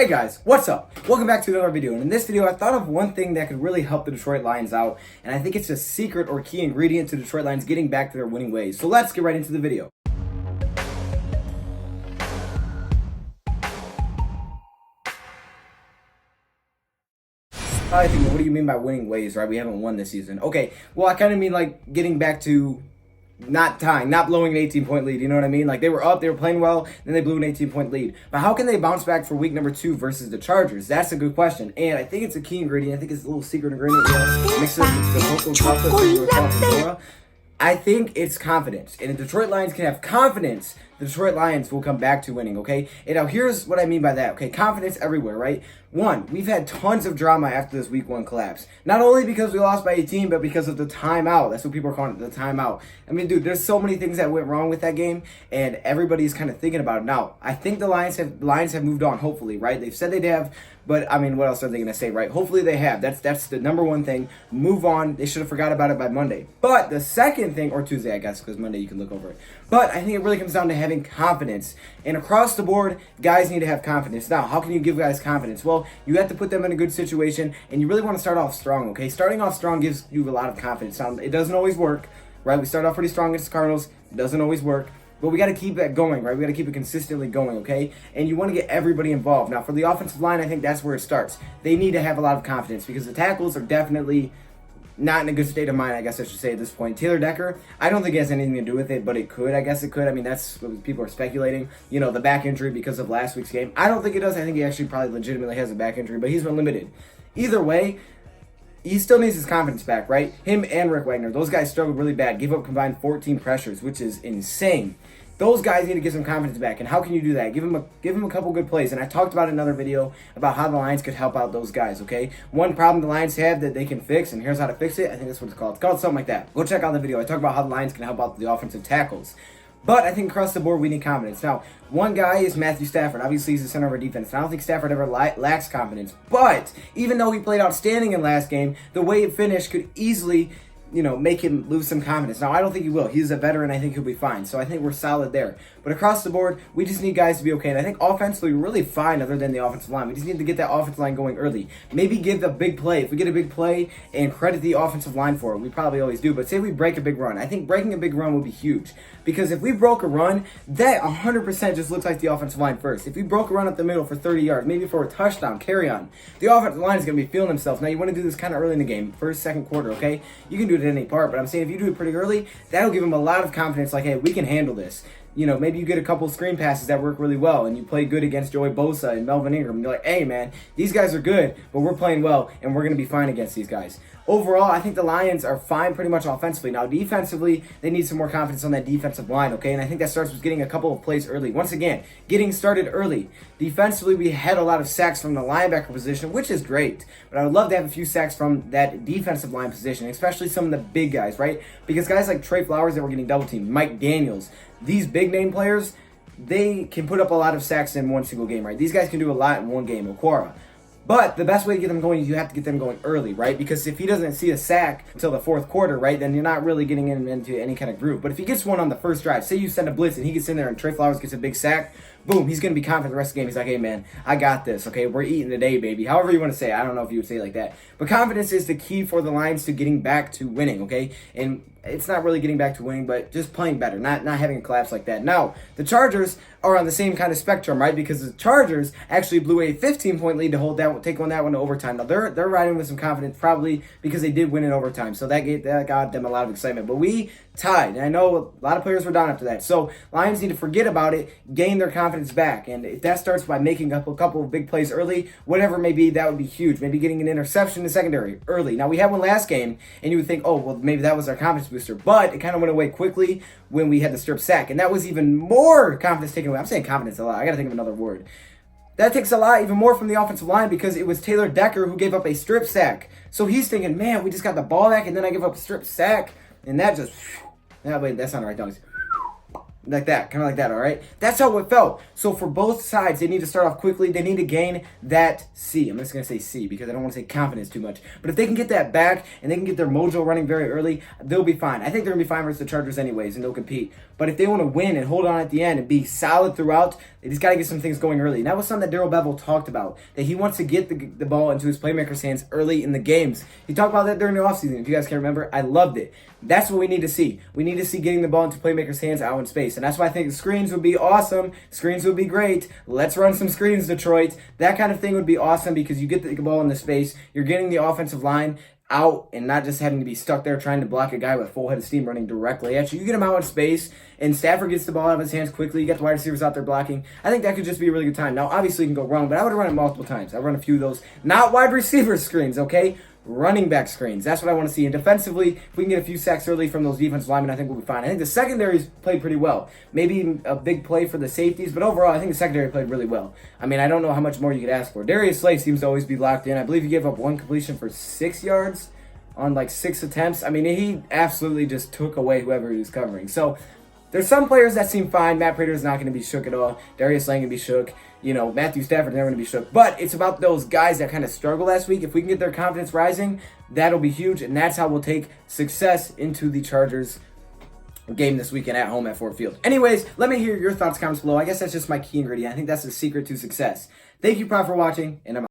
Hey guys, what's up? Welcome back to another video. And in this video, I thought of one thing that could really help the Detroit Lions out, and I think it's a secret or key ingredient to Detroit Lions getting back to their winning ways. So let's get right into the video. I think, what do you mean by winning ways, right? We haven't won this season. Okay, well, I kind of mean like getting back to not tying, not blowing an 18-point lead, you know what I mean? Like, they were up, they were playing well, then they blew an 18-point lead. But how can they bounce back for week number 2 versus the Chargers? That's a good question. And I think it's a key ingredient. I think it's a little secret ingredient. Mix it with the cocoa chocolate. I think it's confidence. And if Detroit Lions can have confidence, the Detroit Lions will come back to winning, okay? And now here's what I mean by that, okay? Confidence everywhere, right? One, we've had tons of drama after this week 1 collapse. Not only because we lost by 18, but because of the timeout. That's what people are calling it, the timeout. I mean, dude, there's so many things that went wrong with that game, and everybody's kind of thinking about it. Now, I think the Lions have moved on, hopefully, right? They've said they'd have, but I mean, what else are they going to say, right? Hopefully they have. That's the number one thing. Move on. They should have forgot about it by Monday. But the second thing, or Tuesday, I guess, because Monday you can look over it. But I think it really comes down to having confidence. And across the board, guys need to have confidence. Now, how can you give guys confidence? Well, you have to put them in a good situation, and you really want to start off strong, okay? Starting off strong gives you a lot of confidence. Now, it doesn't always work, right? We start off pretty strong against the Cardinals. It doesn't always work. But we got to keep that going, right? We got to keep it consistently going, okay? And you want to get everybody involved. Now, for the offensive line, I think that's where it starts. They need to have a lot of confidence because the tackles are definitely not in a good state of mind, I guess I should say at this point. Taylor Decker, I don't think it has anything to do with it, but it could. I guess it could. I mean, that's what people are speculating. You know, the back injury because of last week's game. I don't think it does. I think he actually probably legitimately has a back injury, but he's been limited. Either way, he still needs his confidence back, right? Him and Rick Wagner, those guys struggled really bad. Gave up combined 14 pressures, which is insane. Those guys need to get some confidence back. And how can you do that? Give them a couple good plays. And I talked about in another video about how the Lions could help out those guys, okay? One problem the Lions have that they can fix, and here's how to fix it. I think that's what it's called. It's called something like that. Go check out the video. I talk about how the Lions can help out the offensive tackles. But I think across the board, we need confidence. Now, one guy is Matthew Stafford. Obviously, he's the center of our defense. And I don't think Stafford ever lacks confidence. But even though he played outstanding in last game, the way it finished could easily, you know, make him lose some confidence. Now, I don't think he will. He's a veteran. I think he'll be fine. So I think we're solid there. But across the board, we just need guys to be okay. And I think offensively, we're really fine other than the offensive line. We just need to get that offensive line going early. Maybe give the big play. If we get a big play and credit the offensive line for it, we probably always do. But say we break a big run. I think breaking a big run would be huge. Because if we broke a run, that 100% just looks like the offensive line first. If we broke a run up the middle for 30 yards, maybe for a touchdown, carry on, the offensive line is going to be feeling themselves. Now, you want to do this kind of early in the game, first, second quarter, okay? You can do it at any part, but I'm saying if you do it pretty early, that'll give them a lot of confidence, like, hey, we can handle this. You know, maybe you get a couple screen passes that work really well, and you play good against Joey Bosa and Melvin Ingram. And you're like, hey, man, these guys are good, but we're playing well, and we're going to be fine against these guys. Overall, I think the Lions are fine pretty much offensively. Now, defensively, they need some more confidence on that defensive line, okay? And I think that starts with getting a couple of plays early. Once again, getting started early. Defensively, we had a lot of sacks from the linebacker position, which is great. But I would love to have a few sacks from that defensive line position, especially some of the big guys, right? Because guys like Trey Flowers that were getting double-teamed, Mike Daniels, these big-name players, they can put up a lot of sacks in one single game, right? These guys can do a lot in one game. Okwara. But the best way to get them going is you have to get them going early, right? Because if he doesn't see a sack until the fourth quarter, right, then you're not really getting him into any kind of groove. But if he gets one on the first drive, say you send a blitz and he gets in there and Trey Flowers gets a big sack, boom, he's going to be confident the rest of the game. He's like, hey, man, I got this, okay? We're eating today, baby. However you want to say it. I don't know if you would say it like that. But confidence is the key for the Lions to getting back to winning, okay? And it's not really getting back to winning, but just playing better, not having a collapse like that. Now, the Chargers are on the same kind of spectrum, right? Because the Chargers actually blew a 15-point lead to take that one to overtime. Now, they're riding with some confidence probably because they did win in overtime. So that got them a lot of excitement. But we tied, and I know a lot of players were down after that. So Lions need to forget about it, gain their confidence back. And if that starts by making up a couple of big plays early, whatever it may be, that would be huge. Maybe getting an interception in the secondary early. Now, we had one last game, and you would think, oh, well, maybe that was our confidence booster. But it kind of went away quickly when we had the strip sack. And that was even more confidence taken away. I'm saying confidence a lot. I got to think of another word. That takes a lot, even more from the offensive line because it was Taylor Decker who gave up a strip sack. So he's thinking, man, we just got the ball back, and then I give up a strip sack. And that just, wait, that's not the right, dogs. like that, kind of like that, all right? That's how it felt. So for both sides, they need to start off quickly. They need to gain that C. I'm just going to say C because I don't want to say confidence too much. But if they can get that back and they can get their mojo running very early, they'll be fine. I think they're going to be fine versus the Chargers anyways, and they'll compete. But if they want to win and hold on at the end and be solid throughout, they just got to get some things going early. And that was something that Darrell Bevell talked about, that he wants to get the ball into his playmakers' hands early in the games. He talked about that during the offseason. If you guys can remember, I loved it. That's what we need to see. We need to see getting the ball into playmakers' hands out in space. And that's why I think screens would be awesome. Screens would be great. Let's run some screens, Detroit. That kind of thing would be awesome because you get the ball in the space. You're getting the offensive line out and not just having to be stuck there trying to block a guy with full head of steam running directly at you. You get him out in space, and Stafford gets the ball out of his hands quickly. You got the wide receivers out there blocking. I think that could just be a really good time. Now, obviously, you can go wrong, but I would run it multiple times. I run a few of those. Not wide receiver screens, okay? Running back screens. That's what I want to see. And defensively, if we can get a few sacks early from those defensive linemen, I think we'll be fine. I think the secondary's played pretty well. Maybe a big play for the safeties, but overall, I think the secondary played really well. I mean, I don't know how much more you could ask for. Darius Slay seems to always be locked in. I believe he gave up one completion for 6 yards on like 6 attempts. I mean, he absolutely just took away whoever he was covering. So there's some players that seem fine. Matt Prater's not going to be shook at all. Darius Slay going to be shook. You know, Matthew Stafford's never going to be shook. But it's about those guys that kind of struggle last week. If we can get their confidence rising, that'll be huge. And that's how we'll take success into the Chargers game this weekend at home at Ford Field. Anyways, let me hear your thoughts, comments below. I guess that's just my key ingredient. I think that's the secret to success. Thank you, Prof, for watching, and I'm out.